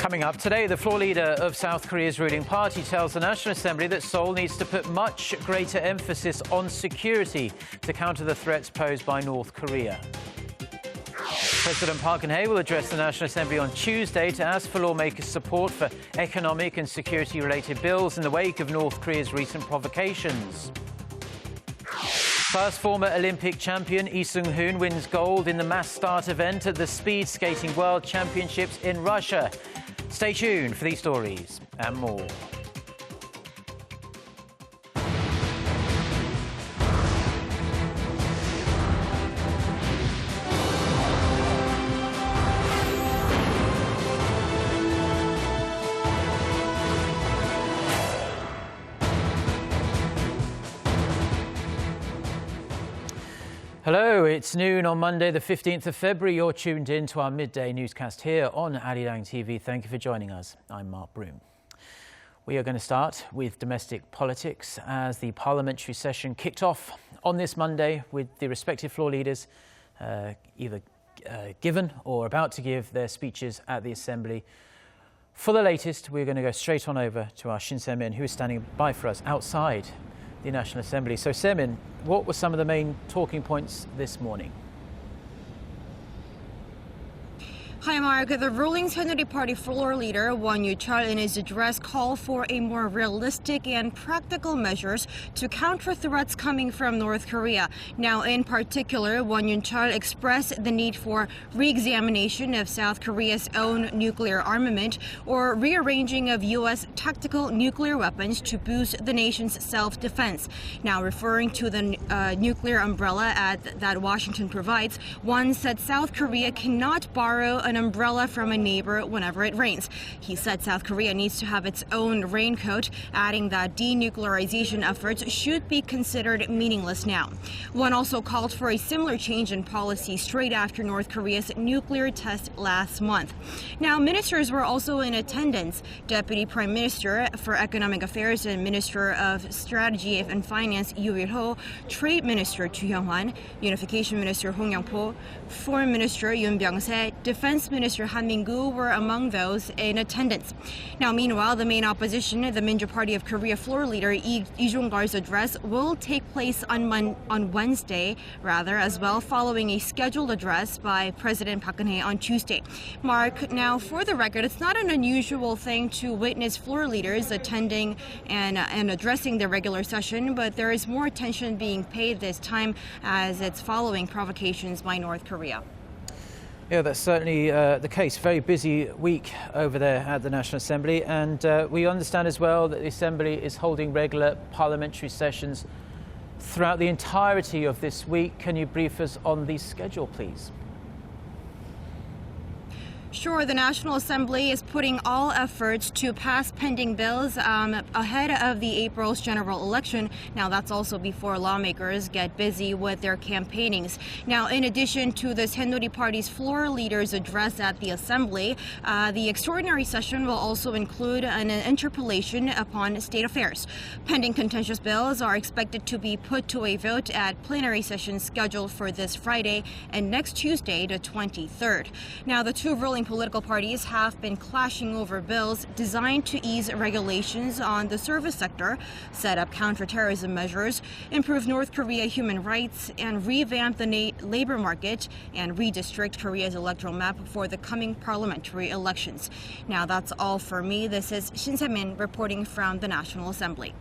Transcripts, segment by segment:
Coming up today, the floor leader of South Korea's ruling party tells the National Assembly that Seoul needs to put much greater emphasis on security to counter the threats posed by North Korea. President Park Geun-hye will address the National Assembly on Tuesday to ask for lawmakers' support for economic and security-related bills in the wake of North Korea's recent provocations. Plus, former Olympic champion Lee Seung-hoon wins gold in the mass start event at the Speed Skating World Championships in Russia. Stay tuned for these stories and more. Hello, it's noon on Monday, the 15th of February. You're tuned in to our midday newscast here on Arirang TV. Thank you for joining us. I'm Mark Broom. We are going to start with domestic politics as the parliamentary session kicked off on this Monday with the respective floor leaders either given or about to give their speeches at the Assembly. For the latest, we're going to go straight on over to our Shin Se-min, who is standing by for us outside the National Assembly. So, Se-min, what were some of the main talking points this morning? Hi, Mark. The ruling Saenuri Party floor leader Won Yu-chul in his address called for a more realistic and practical measures to counter threats coming from North Korea. Now, in particular, Won Yu-chul expressed the need for re-examination of South Korea's own nuclear armament or rearranging of U.S. tactical nuclear weapons to boost the nation's self-defense. Now, referring to the nuclear umbrella that Washington provides, Won said South Korea cannot borrow an umbrella from a neighbor whenever it rains. He said South Korea needs to have its own raincoat, adding that denuclearization efforts should be considered meaningless now. One also called for a similar change in policy straight after North Korea's nuclear test last month. Now, ministers were also in attendance. Deputy Prime Minister for Economic Affairs and Minister of Strategy and Finance Yoo Il-ho, Trade Minister Chu Hyung-hwan, Unification Minister Hong Young-po, Foreign Minister Yoon Byung-se, Defense Minister Han Min-gu were among those in attendance. Now, meanwhile, the main opposition, the Minju Party of Korea floor leader Lee Jong-un's address will take place on Wednesday, as well, following a scheduled address by President Park Geun-hye on Tuesday. Mark, now for the record, it's not an unusual thing to witness floor leaders attending and addressing the regular session, but there is more attention being paid this time as it's following provocations by North Korea. Yeah, that's certainly the case. Very busy week over there at the National Assembly, and we understand as well that the Assembly is holding regular parliamentary sessions throughout the entirety of this week. Can you brief us on the schedule, please? Sure, the National Assembly is putting all efforts to pass pending bills ahead of the April's general election. Now, that's also before lawmakers get busy with their campaignings. Now, in addition to the Saenuri Party's floor leaders' address at the Assembly, the extraordinary session will also include an interpellation upon state affairs. Pending contentious bills are expected to be put to a vote at plenary sessions scheduled for this Friday and next Tuesday, the 23rd. Now, the two ruling political parties have been clashing over bills designed to ease regulations on the service sector, set up counterterrorism measures, improve North Korea human rights, and revamp the labor market and redistrict Korea's electoral map for the coming parliamentary elections. Now, that's all for me. This is Shin Se-min reporting from the National Assembly.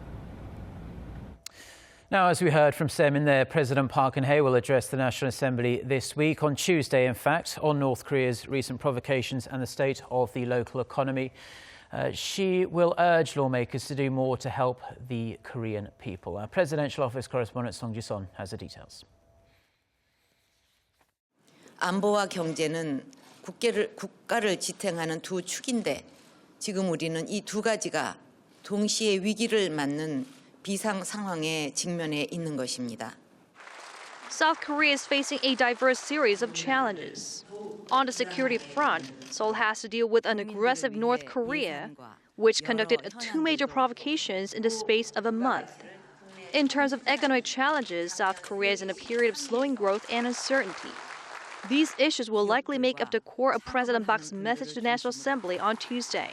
Now, as we heard from Se-min there, President Park Geun-hye will address the National Assembly this week, on Tuesday, in fact, on North Korea's recent provocations and the state of the local economy. She will urge lawmakers to do more to help the Korean people. Our presidential office correspondent Song Ji-sun has the details. 안보와 경제는 국가를 지탱하는 두 축인데 지금 우리는 이 두 가지가 동시에 위기를 맞는 비상 상황에 직면해 있는 것입니다. South Korea is facing a diverse series of challenges. On the security front, Seoul has to deal with an aggressive North Korea, which conducted two major provocations in the space of a month. In terms of economic challenges, South Korea is in a period of slowing growth and uncertainty. These issues will likely make up the core of President Park's message to the National Assembly on Tuesday.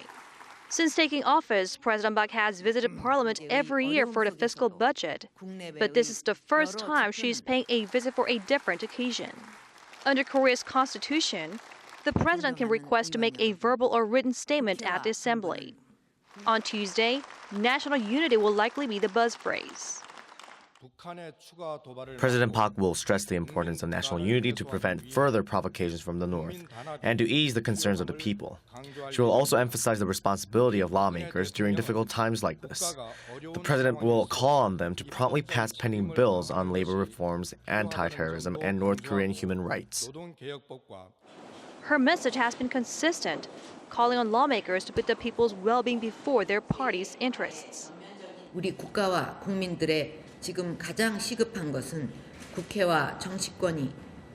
Since taking office, President Park has visited Parliament every year for the fiscal budget. But this is the first time she's paying a visit for a different occasion. Under Korea's constitution, the president can request to make a verbal or written statement at the assembly. On Tuesday, national unity will likely be the buzz phrase. President Park will stress the importance of national unity to prevent further provocations from the north and to ease the concerns of the people. She will also emphasize the responsibility of lawmakers during difficult times like this. The president will call on them to promptly pass pending bills on labor reforms, anti-terrorism, and North Korean human rights. Her message has been consistent, calling on lawmakers to put the people's well-being before their party's interests. 우리 국가와 국민들의 지금 가장 시급한 것은 국회와 정치권이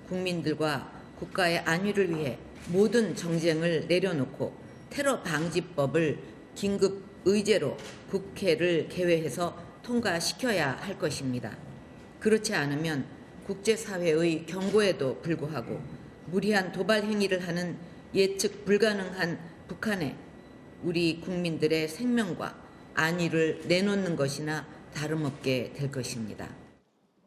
국민들과 국가의 안위를 위해 모든 정쟁을 내려놓고 테러 방지법을 긴급 의제로 국회를 개회해서 통과시켜야 할 것입니다. 그렇지 않으면 국제사회의 경고에도 불구하고 무리한 도발 행위를 하는 예측 불가능한 북한에 우리 국민들의 생명과 안위를 내놓는 것이나 다름없게 될 것입니다.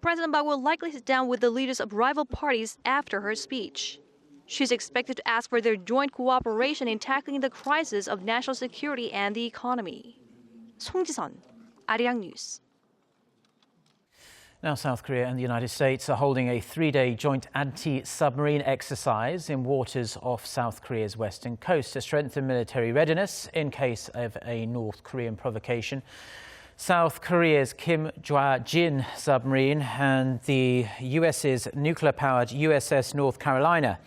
President Park will likely sit down with the leaders of rival parties after her speech. She's expected to ask for their joint cooperation in tackling the crisis of national security and the economy. 송지선, Arirang News. Now, South Korea and the United States are holding a 3-day joint anti-submarine exercise in waters off South Korea's western coast to strengthen military readiness in case of a North Korean provocation. South Korea's Kim Jongun submarine and the US's nuclear-powered USS North Carolina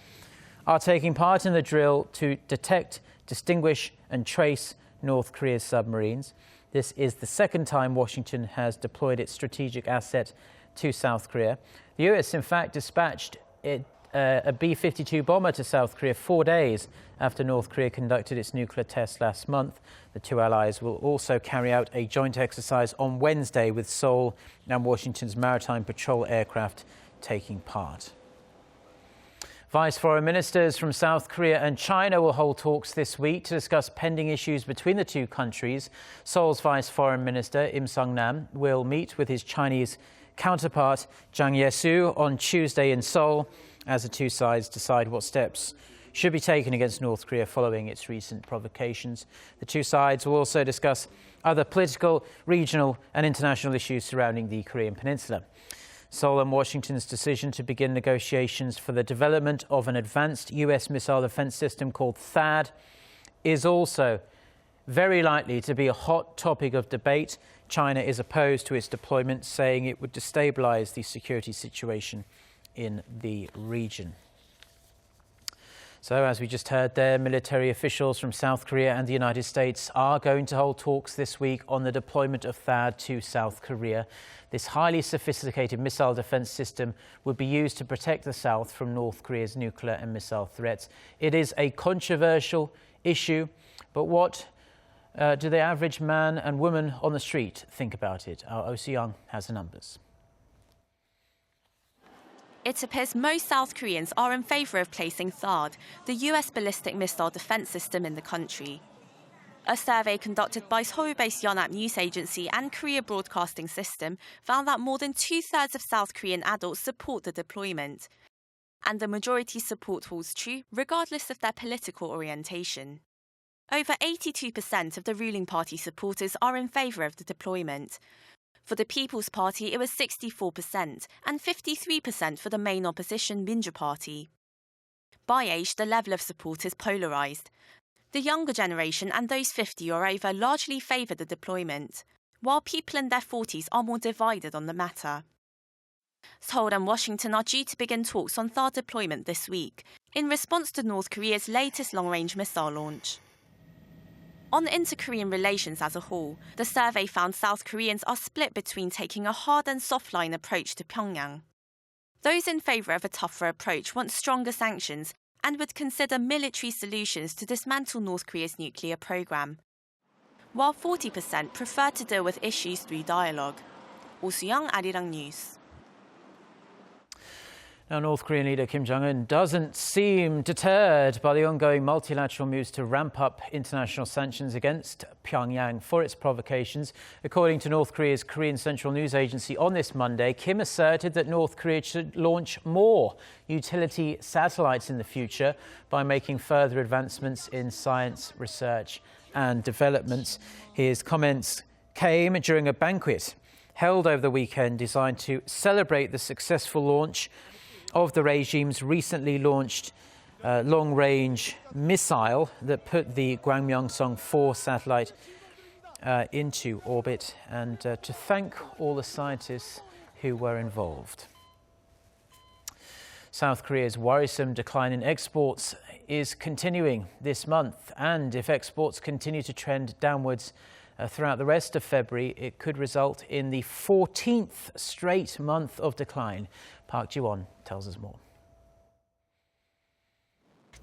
are taking part in the drill to detect, distinguish and trace North Korea's submarines. This is the second time Washington has deployed its strategic asset to South Korea. The US, in fact, dispatched a B-52 bomber to South Korea 4 days after North Korea conducted its nuclear test last month. The two allies will also carry out a joint exercise on Wednesday with Seoul and Washington's maritime patrol aircraft taking part. Vice Foreign Ministers from South Korea and China will hold talks this week to discuss pending issues between the two countries. Seoul's Vice Foreign Minister Im Sung-nam will meet with his Chinese counterpart Jang Ye-soo on Tuesday in Seoul as the two sides decide what steps should be taken against North Korea following its recent provocations. The two sides will also discuss other political, regional and international issues surrounding the Korean Peninsula. Seoul and Washington's decision to begin negotiations for the development of an advanced US missile defense system called THAAD is also very likely to be a hot topic of debate. China is opposed to its deployment, saying it would destabilize the security situation in the region. So, as we just heard there, military officials from South Korea and the United States are going to hold talks this week on the deployment of THAAD to South Korea. This highly sophisticated missile defense system would be used to protect the South from North Korea's nuclear and missile threats. It is a controversial issue, but what do the average man and woman on the street think about it? Our Oh Si-young has the numbers. It appears most South Koreans are in favour of placing THAAD, the US ballistic missile defence system, in the country. A survey conducted by Seoul-based Yonhap News Agency and Korea Broadcasting System found that more than 2/3 of South Korean adults support the deployment. And the majority support holds true regardless of their political orientation. Over 82% of the ruling party supporters are in favour of the deployment. For the People's Party, it was 64% and 53% for the main opposition Minju Party. By age, the level of support is polarised. The younger generation and those 50 or over largely favour the deployment, while people in their 40s are more divided on the matter. Seoul and Washington are due to begin talks on THAAD deployment this week, in response to North Korea's latest long-range missile launch. On inter-Korean relations as a whole, the survey found South Koreans are split between taking a hard and soft-line approach to Pyongyang. Those in favour of a tougher approach want stronger sanctions and would consider military solutions to dismantle North Korea's nuclear programme, while 40% prefer to deal with issues through dialogue. Oh Si-young, Arirang News. Now, North Korean leader Kim Jongun doesn't seem deterred by the ongoing multilateral moves to ramp up international sanctions against Pyongyang for its provocations. According to North Korea's Korean Central News Agency on this Monday, Kim asserted that North Korea should launch more utility satellites in the future by making further advancements in science, research and development. His comments came during a banquet held over the weekend designed to celebrate the successful launch of the regime's recently launched long-range missile that put the Gwanmyeong-song 4 satellite into orbit, and to thank all the scientists who were involved. South Korea's worrisome decline in exports is continuing this month, and if exports continue to trend downwards throughout the rest of February, it could result in the 14th straight month of decline. Park Ji-won tells us more.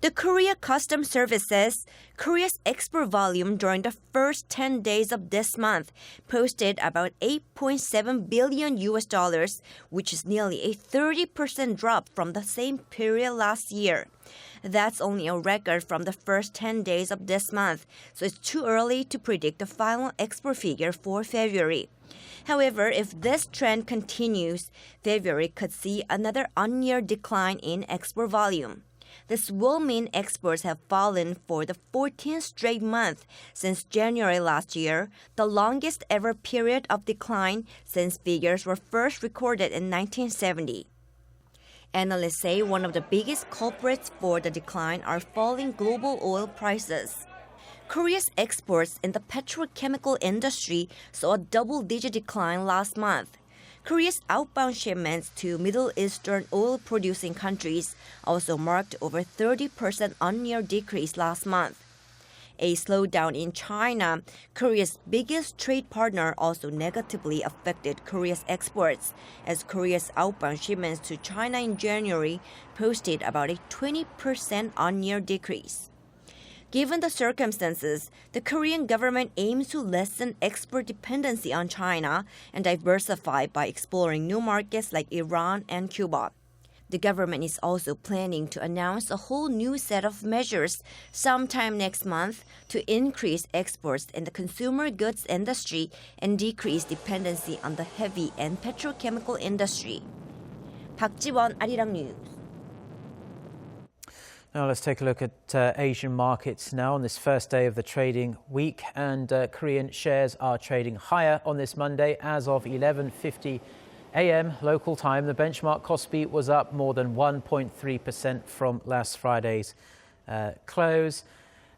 The Korea Customs Service says Korea's export volume during the first 10 days of this month posted about $8.7 billion, which is nearly a 30% drop from the same period last year. That's only a record from the first 10 days of this month, so it's too early to predict the final export figure for February. However, if this trend continues, February could see another on-year decline in export volume. This will mean exports have fallen for the 14th straight month since January last year, the longest ever period of decline since figures were first recorded in 1970. Analysts say one of the biggest culprits for the decline are falling global oil prices. Korea's exports in the petrochemical industry saw a double-digit decline last month. Korea's outbound shipments to Middle Eastern oil-producing countries also marked over 30% on-year decrease last month. A slowdown in China, Korea's biggest trade partner, also negatively affected Korea's exports, as Korea's outbound shipments to China in January posted about a 20% on-year decrease. Given the circumstances, the Korean government aims to lessen export dependency on China and diversify by exploring new markets like Iran and Cuba. The government is also planning to announce a whole new set of measures sometime next month to increase exports in the consumer goods industry and decrease dependency on the heavy and petrochemical industry. Park Ji-won, Arirang News. Now let's take a look at Asian markets now on this first day of the trading week, and Korean shares are trading higher on this Monday. As of 11:50 a.m. local time, the benchmark Kospi was up more than 1.3% from last Friday's close.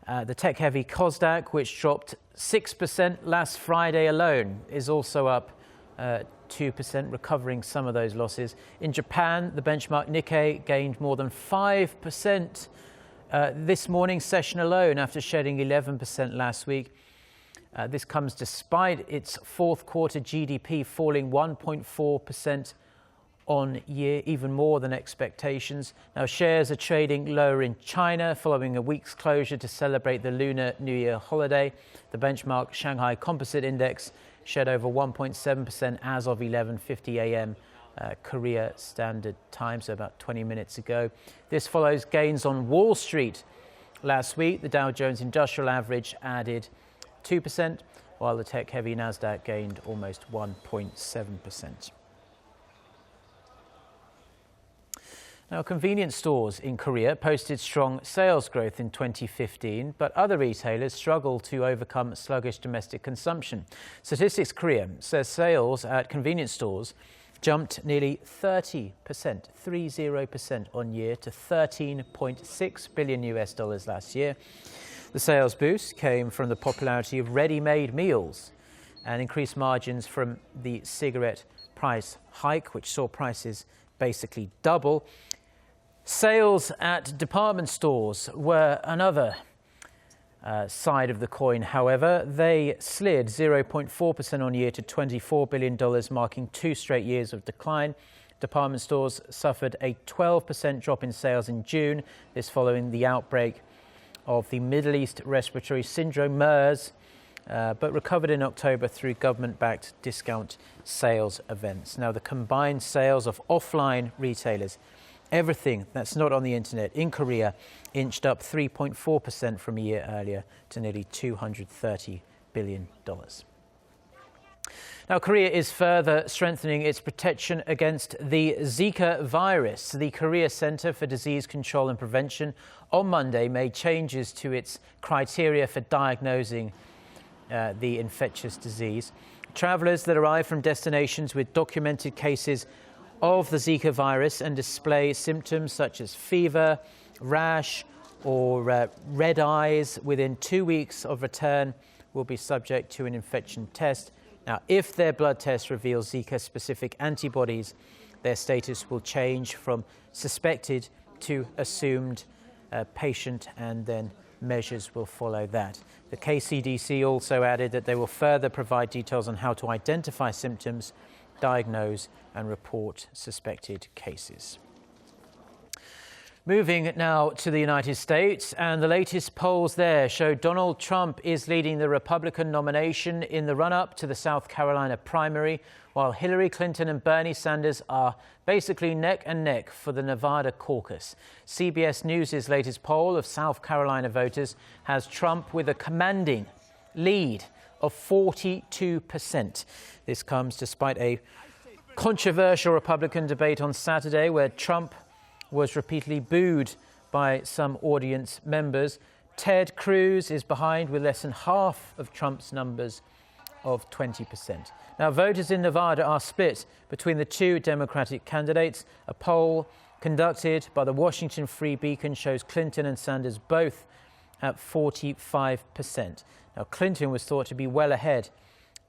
The tech-heavy Kosdaq, which dropped 6% last Friday alone, is also up 2%, recovering some of those losses. In Japan, the benchmark Nikkei gained more than 5% this morning's session alone after shedding 11% last week. This comes despite its fourth quarter GDP falling 1.4% on year, even more than expectations. Now, shares are trading lower in China following a week's closure to celebrate the Lunar New Year holiday. The benchmark Shanghai Composite Index shed over 1.7% as of 11:50 a.m. Korea Standard Time, so about 20 minutes ago. This follows gains on Wall Street last week. The Dow Jones Industrial Average added 2%, while the tech-heavy Nasdaq gained almost 1.7%. Now, convenience stores in Korea posted strong sales growth in 2015, but other retailers struggle to overcome sluggish domestic consumption. Statistics Korea says sales at convenience stores jumped nearly 30% on year to $13.6 billion last year. The sales boost came from the popularity of ready-made meals and increased margins from the cigarette price hike, which saw prices basically double. Sales at department stores were another side of the coin, however. They slid 0.4% on year to $24 billion, marking 2 straight years of decline. Department stores suffered a 12% drop in sales in June, this following the outbreak of the Middle East respiratory syndrome, MERS, but recovered in October through government-backed discount sales events. Now, the combined sales of offline retailers Everything that's not on the internet in Korea inched up 3.4% from a year earlier to nearly $230 billion. Now, Korea is further strengthening its protection against the Zika virus. The Korea Center for Disease Control and Prevention on Monday made changes to its criteria for diagnosing the infectious disease. Travelers that arrive from destinations with documented cases of the Zika virus and display symptoms such as fever, rash, or red eyes within 2 weeks of return will be subject to an infection test. Now, if their blood test reveals Zika-specific antibodies, their status will change from suspected to assumed patient, and then measures will follow that. The KCDC also added that they will further provide details on how to identify symptoms, diagnose and report suspected cases. Moving now to the United States, and the latest polls there show Donald Trump is leading the Republican nomination in the run-up to the South Carolina primary, while Hillary Clinton and Bernie Sanders are basically neck and neck for the Nevada caucus. CBS News' latest poll of South Carolina voters has Trump with a commanding lead of 42%. This comes despite a controversial Republican debate on Saturday where Trump was repeatedly booed by some audience members. Ted Cruz is behind with less than half of Trump's numbers of 20%. Now, voters in Nevada are split between the two Democratic candidates. A poll conducted by the Washington Free Beacon shows Clinton and Sanders both at 45%. Now, Clinton was thought to be well ahead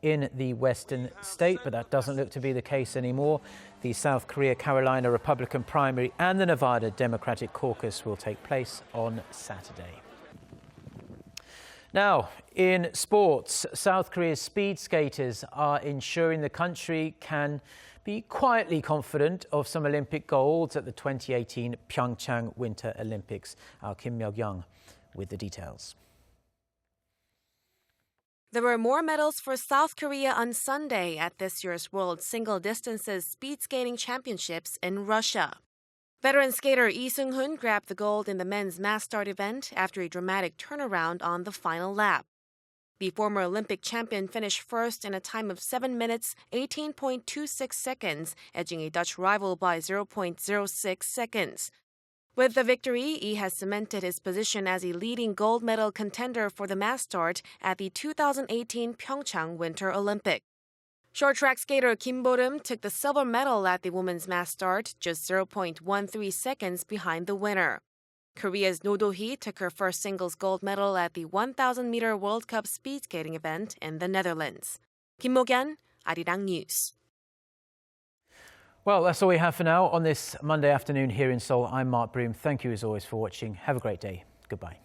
in the western state, but that doesn't look to be the case anymore. The South Carolina Republican primary and the Nevada Democratic caucus will take place on Saturday. Now, in sports, South Korea's speed skaters are ensuring the country can be quietly confident of some Olympic golds at the 2018 Pyeongchang Winter Olympics. Our Kim Jongun with the details. There were more medals for South Korea on Sunday at this year's World Single Distances Speed Skating Championships in Russia. Veteran skater Lee Seung-hoon grabbed the gold in the men's mass start event after a dramatic turnaround on the final lap. The former Olympic champion finished first in a time of 7 minutes, 18.26 seconds, edging a Dutch rival by 0.06 seconds. With the victory, Lee has cemented his position as a leading gold medal contender for the mass start at the 2018 Pyeongchang Winter Olympics. Short track skater Kim Jongun took the silver medal at the women's mass start, just 0.13 seconds behind the winner. Korea's No Do-hee took her first singles gold medal at the 1,000-meter World Cup speed skating event in the Netherlands. Kim Mo-gyan, Arirang News. Well, that's all we have for now on this Monday afternoon here in Seoul. I'm Mark Broom. Thank you as always for watching. Have a great day. Goodbye.